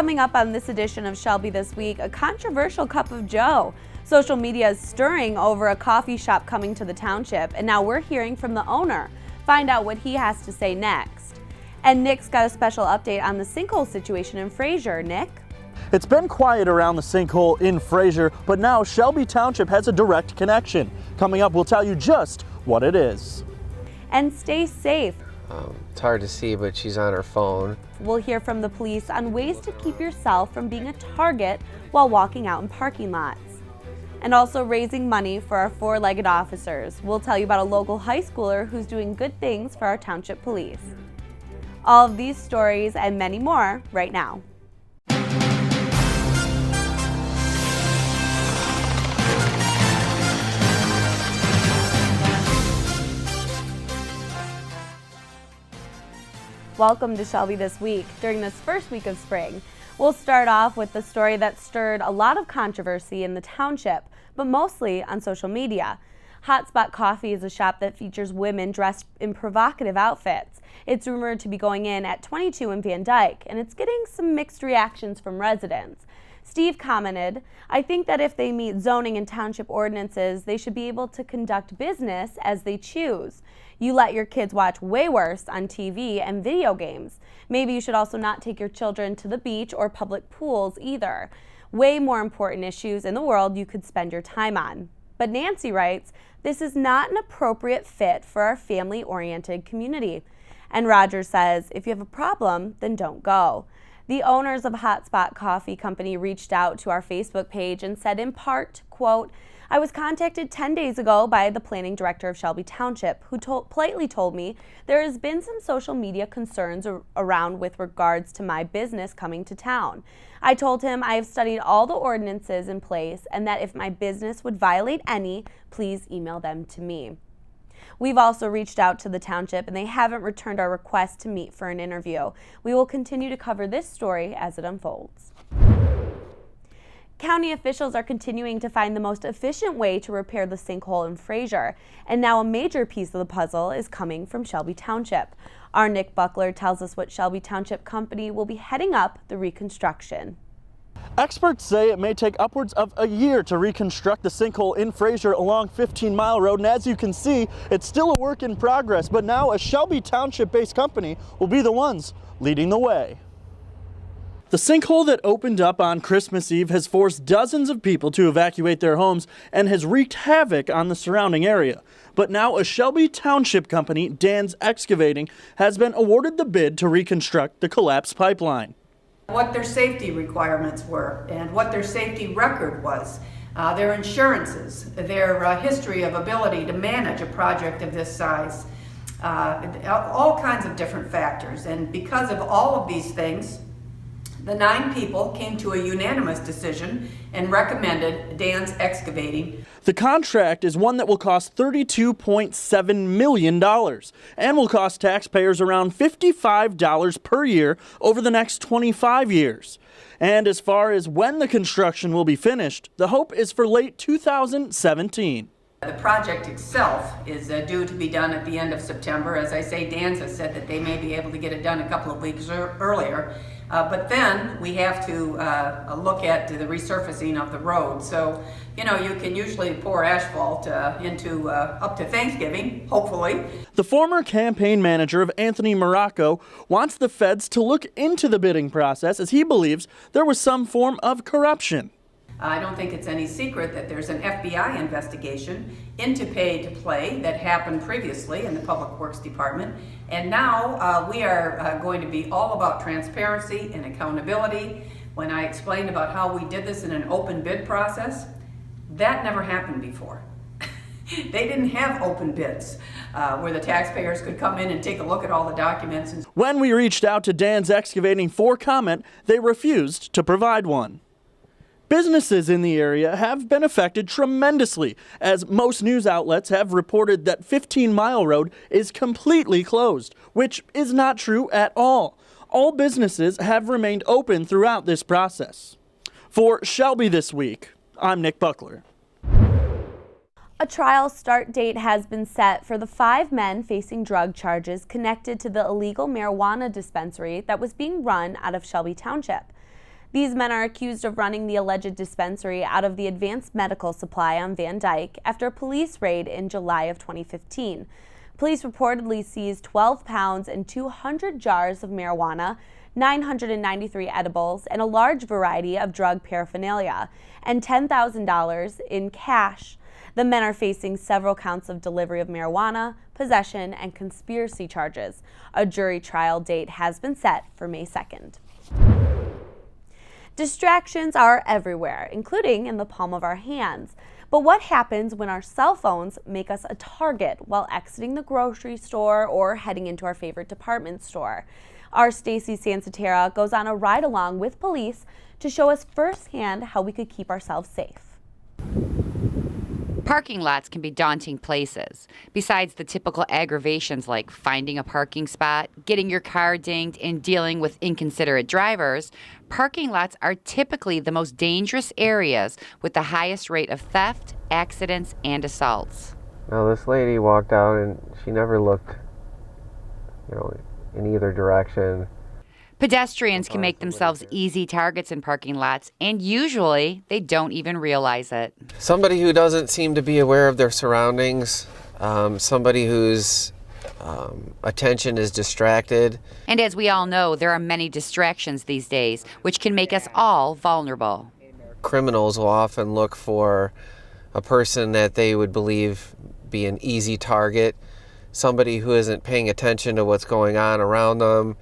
Coming up on this edition of Shelby This Week, a controversial cup of joe. Social media is stirring over a coffee shop coming to the township, and now we're hearing from the owner. Find out what he has to say next. And Nick's got a special update on the sinkhole situation in Fraser. Nick? It's been quiet around the sinkhole in Fraser, but now Shelby Township has a direct connection. Coming up, we'll tell you just what it is. And stay safe. It's hard to see, but she's on her phone. We'll hear from the police on ways to keep yourself from being a target while walking out in parking lots. And also raising money for our four-legged officers. We'll tell you about a local high schooler who's doing good things for our township police. All of these stories and many more right now. Welcome to Shelby This Week. During this first week of spring, we'll start off with the story that stirred a lot of controversy in the township, but mostly on social media. Hotspot Coffee is a shop that features women dressed in provocative outfits. It's rumored to be going in at 22 in Van Dyke, and it's getting some mixed reactions from residents. Steve commented, "I think that if they meet zoning and township ordinances, they should be able to conduct business as they choose. You let your kids watch way worse on TV and video games. Maybe you should also not take your children to the beach or public pools either. Way more important issues in the world you could spend your time on." But Nancy writes, "This is not an appropriate fit for our family-oriented community." And Roger says, "If you have a problem, then don't go." The owners of Hotspot Coffee Company reached out to our Facebook page and said in part, quote, "I was contacted 10 days ago by the planning director of Shelby Township, who politely told me there has been some social media concerns around with regards to my business coming to town. I told him I have studied all the ordinances in place and that if my business would violate any, please email them to me." We've also reached out to the township and they haven't returned our request to meet for an interview. We will continue to cover this story as it unfolds. County officials are continuing to find the most efficient way to repair the sinkhole in Fraser, and now a major piece of the puzzle is coming from Shelby Township. Our Nick Buckler tells us what Shelby Township Company will be heading up the reconstruction. Experts say it may take upwards of a year to reconstruct the sinkhole in Fraser along 15 Mile Road, and as you can see, it's still a work in progress, but now a Shelby Township-based company will be the ones leading the way. The sinkhole that opened up on Christmas Eve has forced dozens of people to evacuate their homes and has wreaked havoc on the surrounding area. But now a Shelby Township company, Dan's Excavating, has been awarded the bid to reconstruct the collapsed pipeline. What their safety requirements were and what their safety record was, their insurances, their history of ability to manage a project of this size, all kinds of different factors. And because of all of these things, the 9 people came to a unanimous decision and recommended Dan's Excavating. The contract is one that will cost $32.7 million and will cost taxpayers around $55 per year over the next 25 years. And as far as when the construction will be finished, the hope is for late 2017. The project itself is due to be done at the end of September. As I say, Dan's has said that they may be able to get it done a couple of weeks earlier. But then we have to look at the resurfacing of the road. So, you know, you can usually pour asphalt into up to Thanksgiving, hopefully. The former campaign manager of Anthony Morocco wants the feds to look into the bidding process as he believes there was some form of corruption. I don't think it's any secret that there's an FBI investigation into pay to play that happened previously in the Public Works Department. And now we are going to be all about transparency and accountability. When I explained about how we did this in an open bid process, that never happened before. They didn't have open bids where the taxpayers could come in and take a look at all the documents. When we reached out to Dan's Excavating for comment, they refused to provide one. Businesses in the area have been affected tremendously, as most news outlets have reported that 15 Mile Road is completely closed, which is not true at all. All businesses have remained open throughout this process. For Shelby This Week, I'm Nick Buckler. A trial start date has been set for the 5 men facing drug charges connected to the illegal marijuana dispensary that was being run out of Shelby Township. These men are accused of running the alleged dispensary out of the Advanced Medical Supply on Van Dyke after a police raid in July of 2015. Police reportedly seized 12 pounds and 200 jars of marijuana, 993 edibles, and a large variety of drug paraphernalia, and $10,000 in cash. The men are facing several counts of delivery of marijuana, possession, and conspiracy charges. A jury trial date has been set for May 2nd. Distractions are everywhere, including in the palm of our hands. But what happens when our cell phones make us a target while exiting the grocery store or heading into our favorite department store? Our Stacey Sansatera goes on a ride-along with police to show us firsthand how we could keep ourselves safe. Parking lots can be daunting places. Besides the typical aggravations like finding a parking spot, getting your car dinged, and dealing with inconsiderate drivers, parking lots are typically the most dangerous areas with the highest rate of theft, accidents, and assaults. Now this lady walked out and she never looked, in either direction. Pedestrians can make themselves easy targets in parking lots, and usually they don't even realize it. Somebody who doesn't seem to be aware of their surroundings, somebody whose attention is distracted. And as we all know, there are many distractions these days, which can make us all vulnerable. Criminals will often look for a person that they would believe be an easy target, somebody who isn't paying attention to what's going on around them.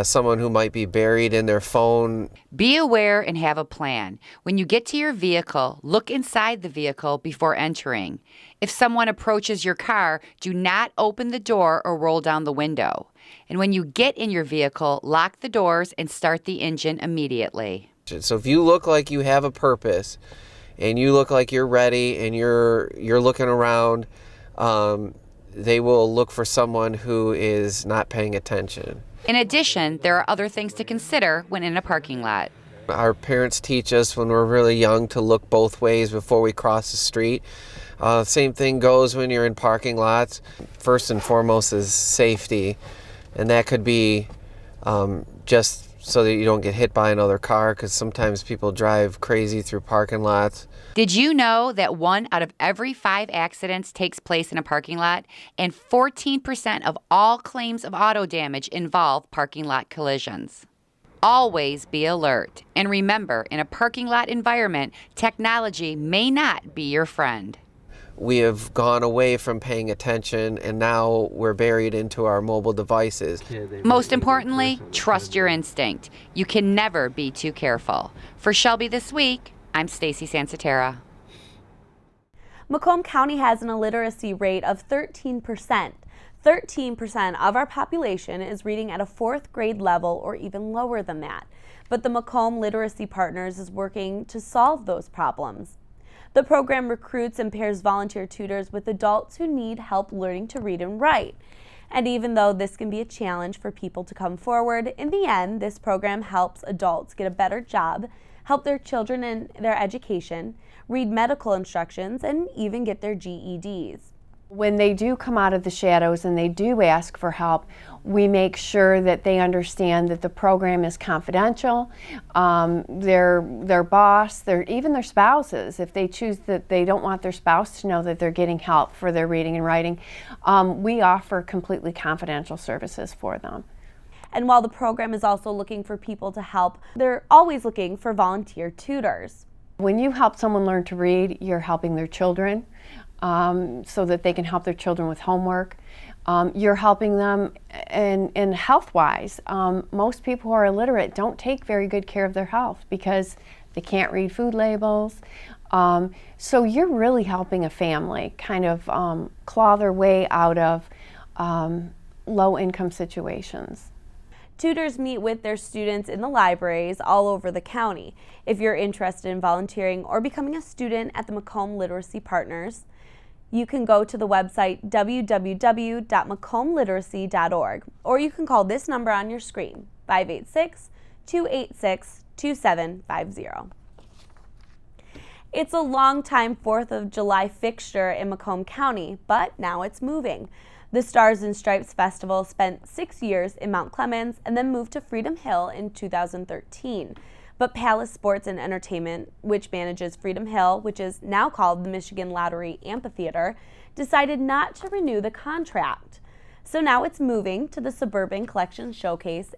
Someone who might be buried in their phone. Be aware and have a plan. When you get to your vehicle, look inside the vehicle before entering. If someone approaches your car, do not open the door or roll down the window. And when you get in your vehicle, lock the doors and start the engine immediately. So if you look like you have a purpose and you look like you're ready and you're looking around, they will look for someone who is not paying attention. In addition, there are other things to consider when in a parking lot. Our parents teach us when we're really young to look both ways before we cross the street. Same thing goes when you're in parking lots. First and foremost is safety, and that could be just so that you don't get hit by another car, because sometimes people drive crazy through parking lots. Did you know that 1 out of every 5 accidents takes place in a parking lot, and 14% of all claims of auto damage involve parking lot collisions? Always be alert, and remember, in a parking lot environment, technology may not be your friend. We have gone away from paying attention, and now we're buried into our mobile devices. Most importantly, trust your instinct. You can never be too careful. For Shelby This Week, I'm Stacey Sansatera. Macomb County has an illiteracy rate of 13%. 13% of our population is reading at a 4th grade level or even lower than that. But the Macomb Literacy Partners is working to solve those problems. The program recruits and pairs volunteer tutors with adults who need help learning to read and write. And even though this can be a challenge for people to come forward, in the end, this program helps adults get a better job, help their children in their education, read medical instructions, and even get their GEDs. When they do come out of the shadows and they do ask for help, we make sure that they understand that the program is confidential. Their boss, even their spouses, if they choose that they don't want their spouse to know that they're getting help for their reading and writing, we offer completely confidential services for them. And while the program is also looking for people to help, they're always looking for volunteer tutors. When you help someone learn to read, you're helping their children. So that they can help their children with homework. You're helping them in health-wise. Most people who are illiterate don't take very good care of their health because they can't read food labels. So you're really helping a family kind of claw their way out of low-income situations. Tutors meet with their students in the libraries all over the county. If you're interested in volunteering or becoming a student at the Macomb Literacy Partners, you can go to the website www.macombhliteracy.org, or you can call this number on your screen, 586-286-2750. It's a long-time 4th of July fixture in Macomb County, but now it's moving. The Stars and Stripes Festival spent 6 years in Mount Clemens and then moved to Freedom Hill in 2013. But Palace Sports and Entertainment, which manages Freedom Hill, which is now called the Michigan Lottery Amphitheater, decided not to renew the contract. So now it's moving to the Suburban Collection Showcase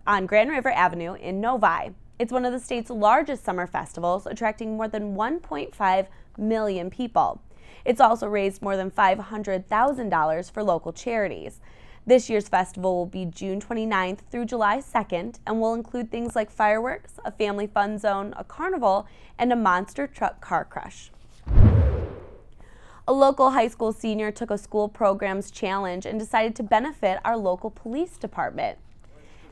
on Grand River Avenue in Novi. It's one of the state's largest summer festivals, attracting more than 1.5 million people. It's also raised more than $500,000 for local charities. This year's festival will be June 29th through July 2nd and will include things like fireworks, a family fun zone, a carnival, and a monster truck car crush. A local high school senior took a school programs challenge and decided to benefit our local police department.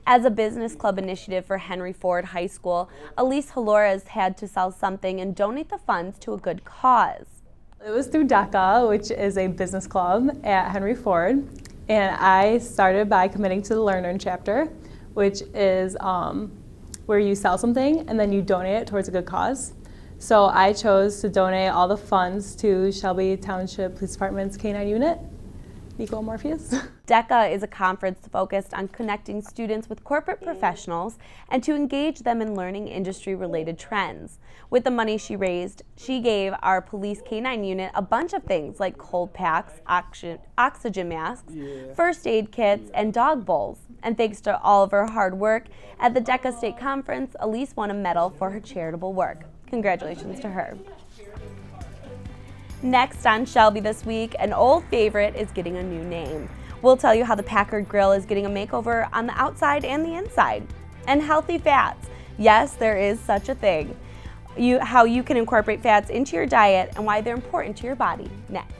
As a business club initiative for Henry Ford High School, Elise Halores had to sell something and donate the funds to a good cause. It was through DECA, which is a business club at Henry Ford, and I started by committing to the Learn Earn chapter, which is where you sell something and then you donate it towards a good cause. So I chose to donate all the funds to Shelby Township Police Department's K-9 unit, Nico Morpheus. DECA is a conference focused on connecting students with corporate professionals and to engage them in learning industry-related trends. With the money she raised, she gave our police K-9 unit a bunch of things like cold packs, oxygen masks, first aid kits, and dog bowls. And thanks to all of her hard work at the DECA State Conference, Elise won a medal for her charitable work. Congratulations to her. Next on Shelby this week, an old favorite is getting a new name. We'll tell you how the Packard Grille is getting a makeover on the outside and the inside. And healthy fats. Yes, there is such a thing. How you can incorporate fats into your diet and why they're important to your body. Next.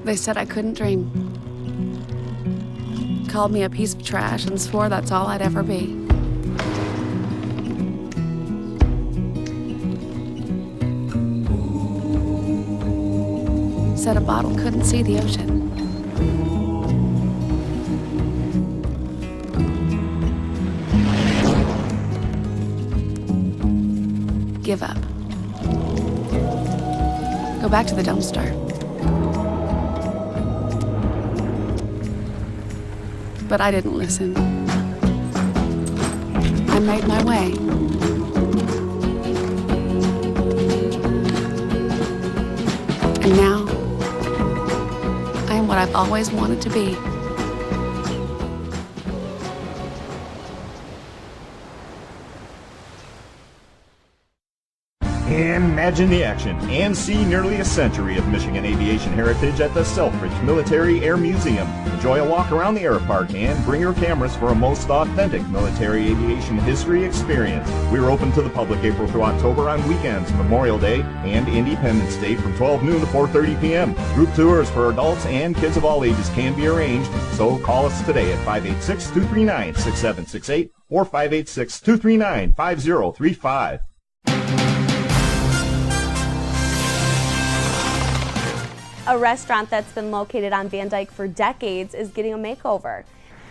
They said I couldn't dream. Called me a piece of trash and swore that's all I'd ever be. Said a bottle couldn't see the ocean. Give up. Go back to the dumpster. But I didn't listen. I made my way. And now, I am what I've always wanted to be. Imagine the action and see nearly a century of Michigan aviation heritage at the Selfridge Military Air Museum. Enjoy a walk around the air park and bring your cameras for a most authentic military aviation history experience. We're open to the public April through October on weekends, Memorial Day, and Independence Day from 12 noon to 4:30 p.m. Group tours for adults and kids of all ages can be arranged, so call us today at 586-239-6768 or 586-239-5035. A restaurant that's been located on Van Dyke for decades is getting a makeover.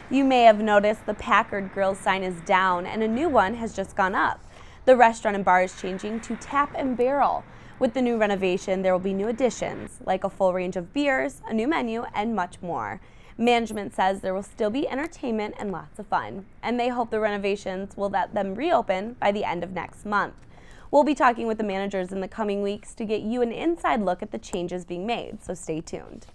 You may have noticed the Packard Grille sign is down and a new one has just gone up. The restaurant and bar is changing to Tap and Barrel. With the new renovation, there will be new additions, like a full range of beers, a new menu, and much more. Management says there will still be entertainment and lots of fun, and they hope the renovations will let them reopen by the end of next month. We'll be talking with the managers in the coming weeks to get you an inside look at the changes being made, so stay tuned.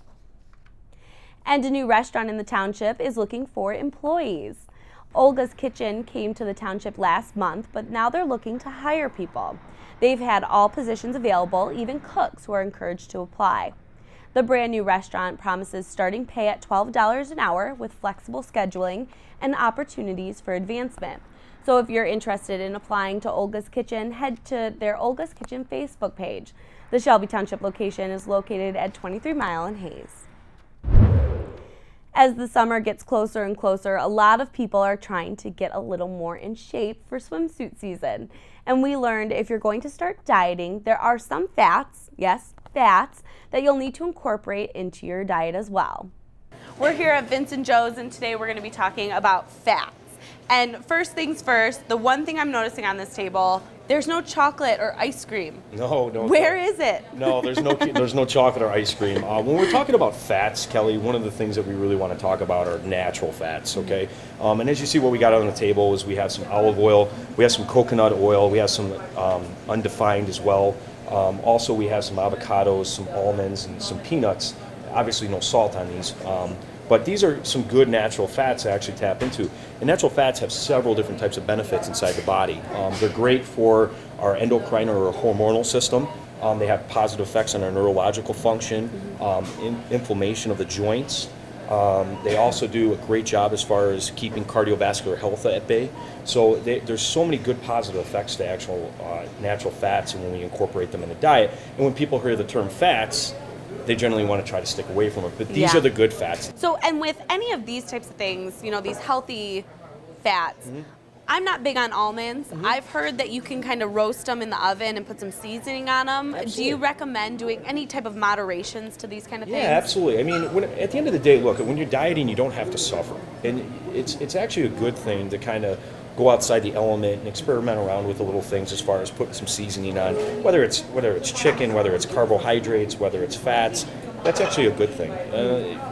And a new restaurant in the township is looking for employees. Olga's Kitchen came to the township last month, but now they're looking to hire people. They've had all positions available, even cooks who are encouraged to apply. The brand new restaurant promises starting pay at $12 an hour with flexible scheduling and opportunities for advancement. So if you're interested in applying to Olga's Kitchen, head to their Olga's Kitchen Facebook page. The Shelby Township location is located at 23 Mile and Hayes. As the summer gets closer and closer, a lot of people are trying to get a little more in shape for swimsuit season. And we learned if you're going to start dieting, there are some fats, yes, fats, that you'll need to incorporate into your diet as well. We're here at Vince & Joe's, and today we're going to be talking about fats. And first things first, the one thing I'm noticing on this table, there's no chocolate or ice cream. No. Where is it? No, there's no chocolate or ice cream. When we're talking about fats, Kelly, one of the things that we really want to talk about are natural fats, okay? And as you see, what we got on the table is we have some olive oil, we have some coconut oil, we have some undefined as well. Also, we have some avocados, some almonds, and some peanuts. Obviously, no salt on these. But these are some good natural fats to actually tap into. And natural fats have several different types of benefits inside the body. They're great for our endocrine or hormonal system. They have positive effects on our neurological function, inflammation of the joints. They also do a great job as far as keeping cardiovascular health at bay. So there's so many good positive effects to actual natural fats and when we incorporate them in the diet. And when people hear the term fats, they generally want to try to stick away from it. But these are the good fats. So, and with any of these types of things, you know, these healthy fats, I'm not big on almonds. I've heard that you can kind of roast them in the oven and put some seasoning on them. Absolutely. Do you recommend doing any type of moderations to these kind of things? Yeah, absolutely. I mean, at the end of the day, look, when you're dieting, you don't have to suffer. And it's actually a good thing to kind of go outside the element and experiment around with the little things as far as putting some seasoning on, whether it's chicken, whether it's carbohydrates, whether it's fats. That's actually a good thing.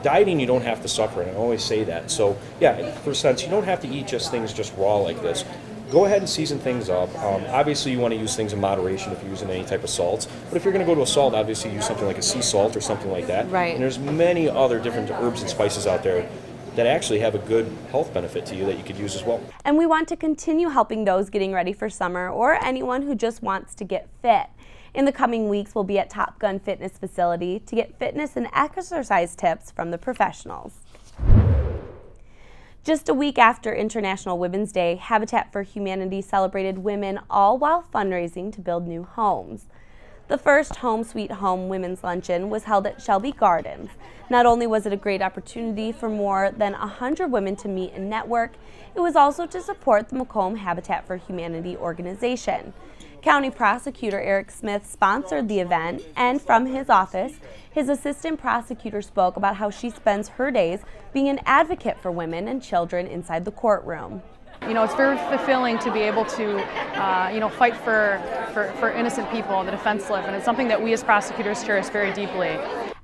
Dieting, you don't have to suffer, and I always say that. So, yeah, for a sense, you don't have to eat just things just raw like this. Go ahead and season things up. Obviously, you want to use things in moderation if you're using any type of salts. But if you're going to go to a salt, obviously use something like a sea salt or something like that. Right. And there's many other different herbs and spices out there that actually have a good health benefit to you that you could use as well. And we want to continue helping those getting ready for summer or anyone who just wants to get fit. In the coming weeks, we'll be at Top Gun Fitness Facility to get fitness and exercise tips from the professionals. Just a week after International Women's Day, Habitat for Humanity celebrated women all while fundraising to build new homes. The first Home Sweet Home Women's Luncheon was held at Shelby Gardens. Not only was it a great opportunity for more than 100 women to meet and network, it was also to support the Macomb Habitat for Humanity organization. County Prosecutor Eric Smith sponsored the event, and from his office, his assistant prosecutor spoke about how she spends her days being an advocate for women and children inside the courtroom. You know, it's very fulfilling to be able to, fight for innocent people, the defenseless, and it's something that we as prosecutors cherish very deeply.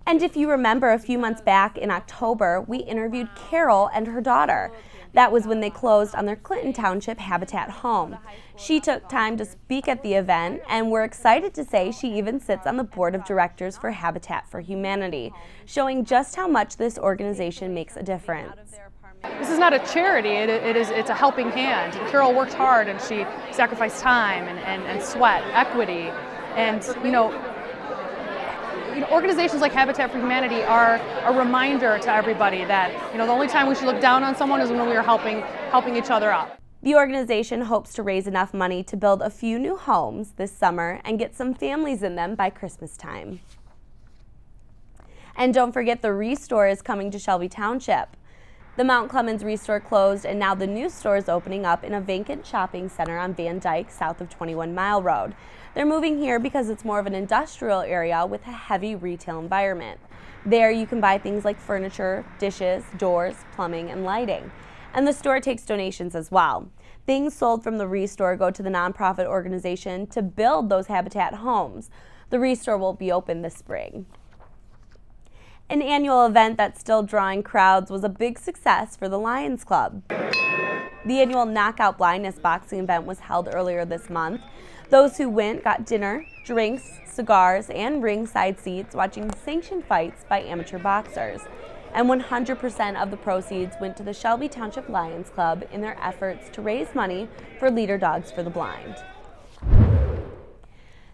And if you remember, a few months back in October, we interviewed Carol and her daughter. That was when they closed on their Clinton Township Habitat home. She took time to speak at the event, and we're excited to say she even sits on the board of directors for Habitat for Humanity, showing just how much this organization makes a difference. This is not a charity, it's a helping hand. And Carol worked hard and she sacrificed time and sweat, equity, and organizations like Habitat for Humanity are a reminder to everybody that the only time we should look down on someone is when we are helping each other up. The organization hopes to raise enough money to build a few new homes this summer and get some families in them by Christmas time. And don't forget, the Restore is coming to Shelby Township. The Mount Clemens Restore closed, and now the new store is opening up in a vacant shopping center on Van Dyke, south of 21 Mile Road. They're moving here because it's more of an industrial area with a heavy retail environment. There you can buy things like furniture, dishes, doors, plumbing, and lighting. And the store takes donations as well. Things sold from the Restore go to the nonprofit organization to build those Habitat homes. The Restore will be open this spring. An annual event that's still drawing crowds was a big success for the Lions Club. The annual Knockout Blindness boxing event was held earlier this month. Those who went got dinner, drinks, cigars, and ringside seats watching sanctioned fights by amateur boxers. And 100% of the proceeds went to the Shelby Township Lions Club in their efforts to raise money for Leader Dogs for the Blind.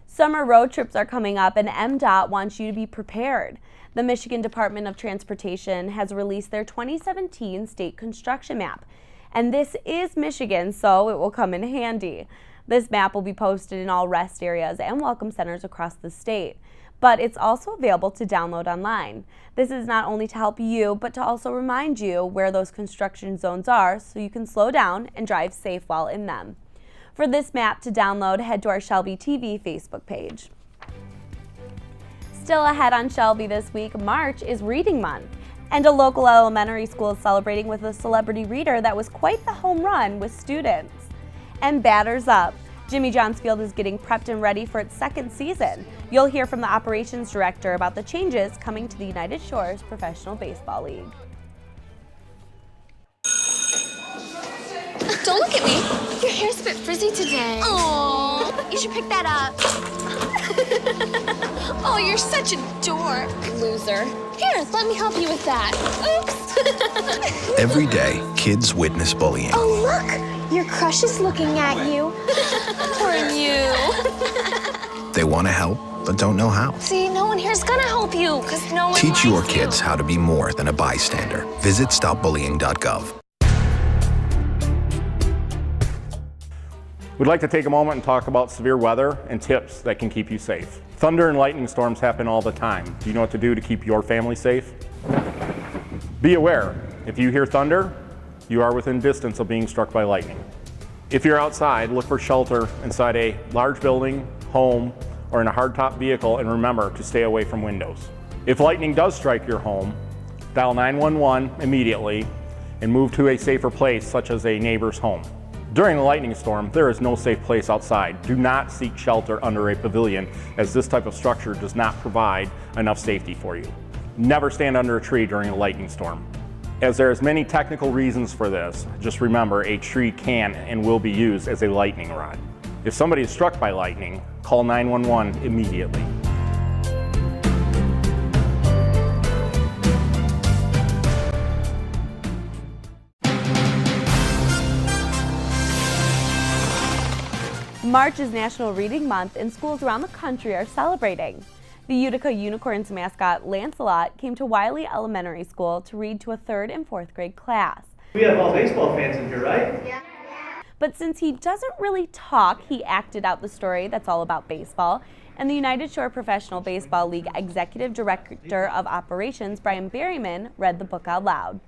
Summer road trips are coming up, and MDOT wants you to be prepared. The Michigan Department of Transportation has released their 2017 state construction map. And this is Michigan, so it will come in handy. This map will be posted in all rest areas and welcome centers across the state. But it's also available to download online. This is not only to help you, but to also remind you where those construction zones are so you can slow down and drive safe while in them. For this map to download, head to our ShelbyTV Facebook page. Still ahead on Shelby this week, March is Reading Month. And a local elementary school is celebrating with a celebrity reader that was quite the home run with students. And batters up. Jimmy John's Field is getting prepped and ready for its second season. You'll hear from the operations director about the changes coming to the United Shores Professional Baseball League. Don't look at me. Your hair's a bit frizzy today. Oh, you should pick that up. Oh, you're such a dork. Loser. Here, let me help you with that. Oops. Every day, kids witness bullying. Oh, look. Your crush is looking at you. Poor you. They want to help, but don't know how. See, no one here's gonna help you, because no one Teach your likes kids you. how to be more than a bystander. Visit stopbullying.gov. We'd like to take a moment and talk about severe weather and tips that can keep you safe. Thunder and lightning storms happen all the time. Do you know what to do to keep your family safe? Be aware, if you hear thunder, you are within distance of being struck by lightning. If you're outside, look for shelter inside a large building, home, or in a hardtop vehicle, and remember to stay away from windows. If lightning does strike your home, dial 911 immediately and move to a safer place, such as a neighbor's home. During a lightning storm, there is no safe place outside. Do not seek shelter under a pavilion, as this type of structure does not provide enough safety for you. Never stand under a tree during a lightning storm. As there is many technical reasons for this, just remember a tree can and will be used as a lightning rod. If somebody is struck by lightning, call 911 immediately. March is National Reading Month, and schools around the country are celebrating. The Utica Unicorns mascot, Lancelot, came to Wiley Elementary School to read to a 3rd and 4th grade class. We have all baseball fans in here, right? Yeah. But since he doesn't really talk, he acted out the story that's all about baseball, and the United Shore Professional Baseball League Executive Director of Operations, Brian Berryman, read the book out loud.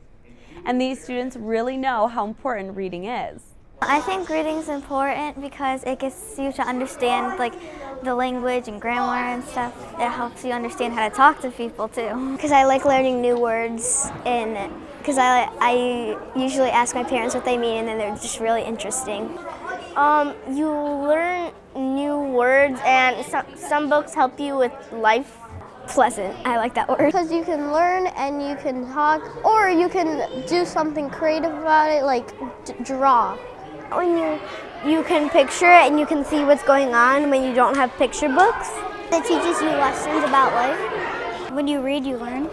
And these students really know how important reading is. I think reading is important because it gets you to understand like the language and grammar and stuff. It helps you understand how to talk to people too. Because I like learning new words, and because I usually ask my parents what they mean, and then they're just really interesting. You learn new words, and some books help you with life. Pleasant, I like that word. Because you can learn and you can talk, or you can do something creative about it, like draw. When you can picture it and you can see what's going on when you don't have picture books. It teaches you lessons about life. When you read, you learn.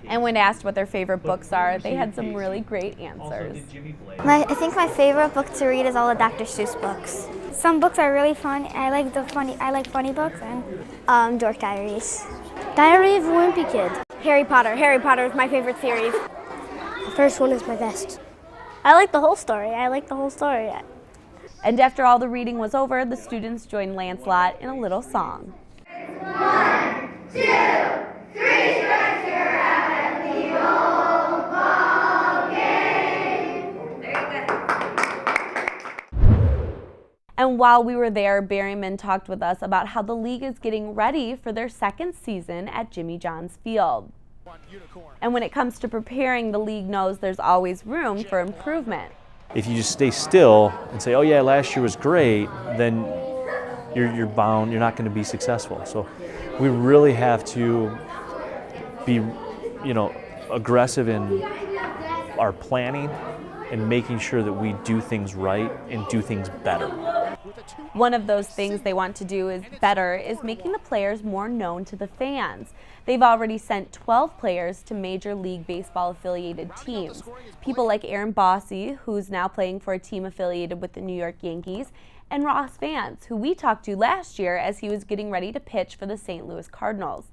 And when asked what their favorite books are, they had some really great answers. I think my favorite book to read is all the Dr. Seuss books. Some books are really fun. I like funny books, and Dork Diaries. Diary of a Wimpy Kid. Harry Potter. Harry Potter is my favorite series. The first one is my best. I like the whole story. And after all the reading was over, the students joined Lancelot in a little song. 1, 2, 3, stretch your heavenly old ball game. There you go. And while we were there, Berryman talked with us about how the league is getting ready for their second season at Jimmy John's Field. And when it comes to preparing, the league knows there's always room for improvement. If you just stay still and say, oh yeah, last year was great, then you're bound, you're not going to be successful. So we really have to be, aggressive in our planning and making sure that we do things right and do things better. One of those things they want to do is making the players more known to the fans. They've already sent 12 players to Major League Baseball affiliated teams. People like Aaron Bossy, who's now playing for a team affiliated with the New York Yankees, and Ross Vance, who we talked to last year as he was getting ready to pitch for the St. Louis Cardinals.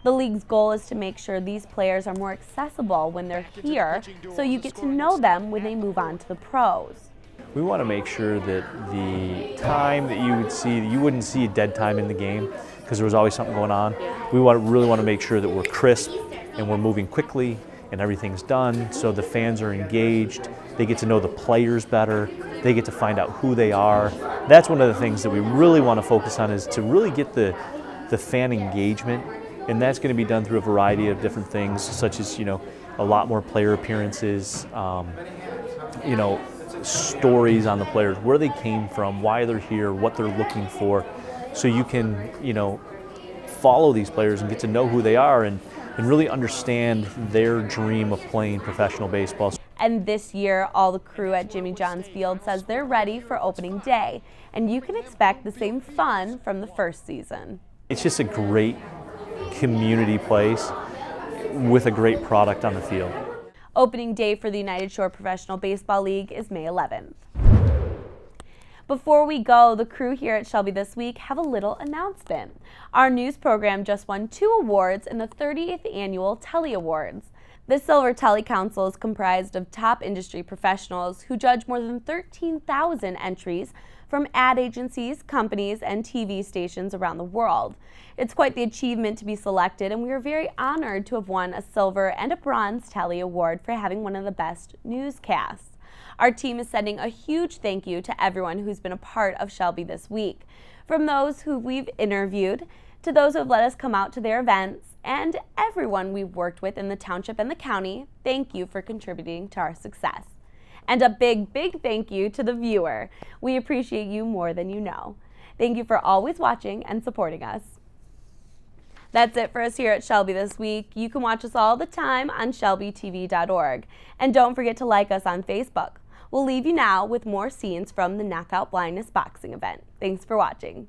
The league's goal is to make sure these players are more accessible when they're here, so you get to know them when they move on to the pros. We want to make sure that the time that you wouldn't see a dead time in the game because there was always something going on. We really want to make sure that we're crisp and we're moving quickly and everything's done so the fans are engaged, they get to know the players better, they get to find out who they are. That's one of the things that we really want to focus on, is to really get the fan engagement, and that's going to be done through a variety of different things, such as a lot more player appearances, you know, stories on the players, where they came from, why they're here, what they're looking for, so you can, you know, follow these players and get to know who they are and really understand their dream of playing professional baseball. And this year, all the crew at Jimmy John's Field says they're ready for opening day, and you can expect the same fun from the first season. It's just a great community place with a great product on the field. Opening day for the United Shore Professional Baseball League is May 11th. Before we go, the crew here at Shelby this week have a little announcement. Our news program just won 2 awards in the 30th annual Telly Awards. The Silver Telly Council is comprised of top industry professionals who judge more than 13,000 entries from ad agencies, companies, and TV stations around the world. It's quite the achievement to be selected, and we are very honored to have won a silver and a bronze Telly Award for having one of the best newscasts. Our team is sending a huge thank you to everyone who's been a part of Shelby this week. From those who we've interviewed, to those who have let us come out to their events, and everyone we've worked with in the township and the county, thank you for contributing to our success. And a big, big thank you to the viewer. We appreciate you more than you know. Thank you for always watching and supporting us. That's it for us here at Shelby this week. You can watch us all the time on ShelbyTV.org. And don't forget to like us on Facebook. We'll leave you now with more scenes from the Knockout Blindness boxing event. Thanks for watching.